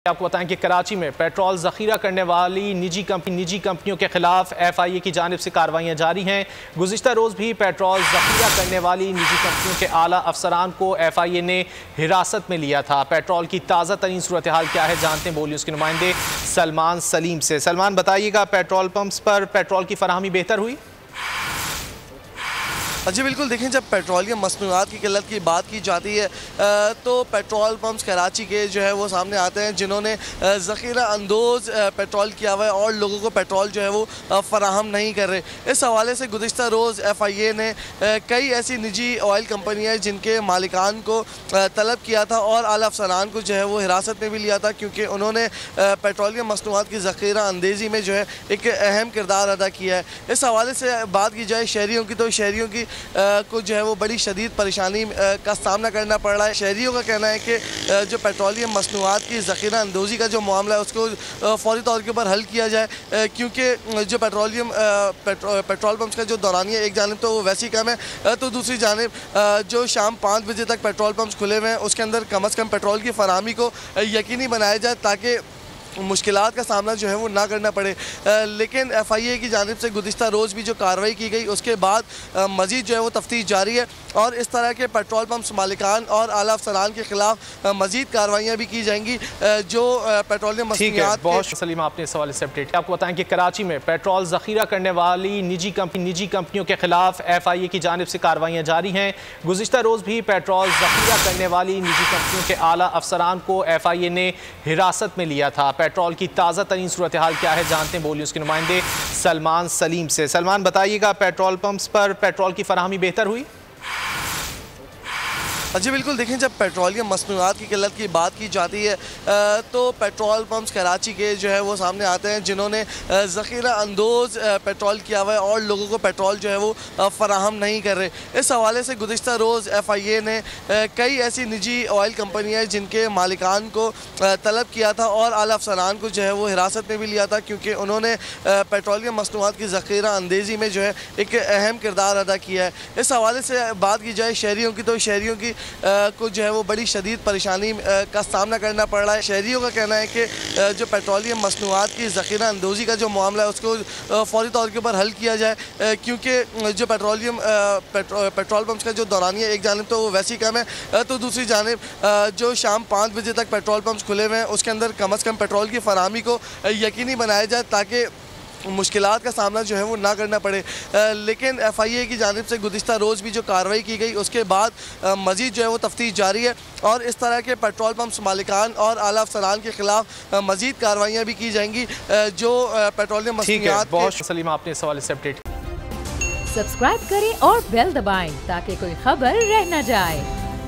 आपको बताएं कि कराची में पेट्रोल जखीरा करने वाली निजी कंपनियों के खिलाफ FIA की जानिब से कार्रवाइयाँ जारी हैं। गुज़िश्ता रोज़ भी पेट्रोल जखीरा करने वाली निजी कंपनियों के आला अफसरान को FIA ने हिरासत में लिया था। पेट्रोल की ताज़ा तरीन सूरत हाल क्या है, जानते हैं बोलिए उसके नुमाइंदे सलमान सलीम से। सलमान, बताइएगा, पेट्रोल पंप्स पर पेट्रोल की फराहमी बेहतर हुई? जी बिल्कुल, देखें, जब पेट्रोलियम मसनूआत की किल्लत की बात की जाती है तो पेट्रोल पंप्स कराची के जो है वो सामने आते हैं जिन्होंने ज़ख़ीरा अंदोज़ पेट्रोल किया हुआ है और लोगों को पेट्रोल जो है वो फ़राहम नहीं कर रहे। इस हवाले से गुज़िश्ता रोज़ FIA ने कई ऐसी निजी ऑयल कंपनियाँ जिनके मालिकान को तलब किया था और आला अफसरान को जो है वो हिरासत में भी लिया था, क्योंकि उन्होंने पेट्रोलियम मसनूआत की ज़ख़ीरा अंदेज़ी में जो है एक अहम किरदार अदा किया है। इस हवाले से बात की जाए शहरियों की, तो शहरियों की को जो है वो बड़ी शदीद परेशानी का सामना करना पड़ रहा है। शहरियों का कहना है कि जो पेट्रोलियम मसनूआत की ज़ख़ीरा अंदोज़ी का जो मामला है उसको फ़ौरी तौर के ऊपर हल किया जाए, क्योंकि जो पेट्रोल पंप्स का जो दौरानिया एक जानिब तो वो वैसे ही कम है, तो दूसरी जानिब जो शाम 5 बजे तक पेट्रोल पंप्स खुले हुए हैं उसके अंदर कम अज़ कम पेट्रोल की फराहमी को यकीनी बनाया जाए ताकि मुश्किलात का सामना जो है वो ना करना पड़े। लेकिन FIA की जानिब से गुज़िश्ता रोज़ भी जो कार्रवाई की गई उसके बाद मज़ीद जो है वो तफ्तीश जारी है और इस तरह के पेट्रोल पंप्स मालिकान और आला अफसरान के खिलाफ मज़ीद कार्रवाइयाँ भी की जाएंगी जो पेट्रोलियम मसनूआत। बहुत सलीम, आपने इस हवाले से अपडेट। आपको बताएं कि कराची में पेट्रोल ज़खीरा करने वाली निजी कंपनियों के खिलाफ FIA की जानिब से कार्रवाइयाँ जारी हैं। गुज़िश्ता रोज़ भी पेट्रोल ज़खीरा करने वाली निजी कंपनियों के आला अफसरान को FIA ने हिरासत में लिया था। पेट्रोल की ताज़ा तरीन सूरत हाल क्या है, जानते हैं बोलिए उसके नुमाइंदे सलमान सलीम से। सलमान, बताइएगा, पेट्रोल पंप्स पर पेट्रोल की फराहमी बेहतर हुई? जी बिल्कुल, देखें, जब पेट्रोलियम मसनूआत की किल्लत की बात की जाती है तो पेट्रोल पंप्स कराची के जो है वो सामने आते हैं जिन्होंने ज़ख़ीरा अंदोज़ पेट्रोल किया हुआ है और लोगों को पेट्रोल जो है वो फ़राहम नहीं कर रहे। इस हवाले से गुज़िश्ता रोज़ FIA ने कई ऐसी निजी ऑयल कंपनियाँ जिनके मालिकान को तलब किया था और आला अफसरान को जो है वो हिरासत में भी लिया था, क्योंकि उन्होंने पेट्रोलियम मसनूआत की ज़ख़ीरा अंदेज़ी में जो है एक अहम किरदार अदा किया है। इस हवाले से बात की जाए शहरियों की, तो शहरियों की को जो है वो बड़ी शदीद परेशानी का सामना करना पड़ रहा है। शहरियों का कहना है कि जो पेट्रोलियम मसनूआत की ज़ख़ीरा अंदोज़ी का जो मामला है उसको फ़ौरी तौर के ऊपर हल किया जाए, क्योंकि जो पेट्रोल पंप्स का जो दौरानिया एक जानिब तो वो वैसे ही कम है, तो दूसरी जानिब जो शाम 5 बजे तक पेट्रोल पंप्स खुले हुए हैं उसके अंदर कम अज़ कम पेट्रोल की फराहमी को यकीनी बनाया जाए ताकि मुश्किलात का सामना जो है वो ना करना पड़े। लेकिन FIA की जानिब से गुज़िश्ता रोज़ भी जो कार्रवाई की गई उसके बाद मज़ीद जो है वो तफ्तीश जारी है और इस तरह के पेट्रोल पंप्स मालिकान और आला अफसरान के खिलाफ मज़ीद कार्रवाइयाँ भी की जाएंगी जो पेट्रोलियम मसनूआत। बहुत सलीम, आपने इस हवाले से अपडेट। सब्सक्राइब करें और बेल दबाएं ताकि कोई खबर रह न जाए।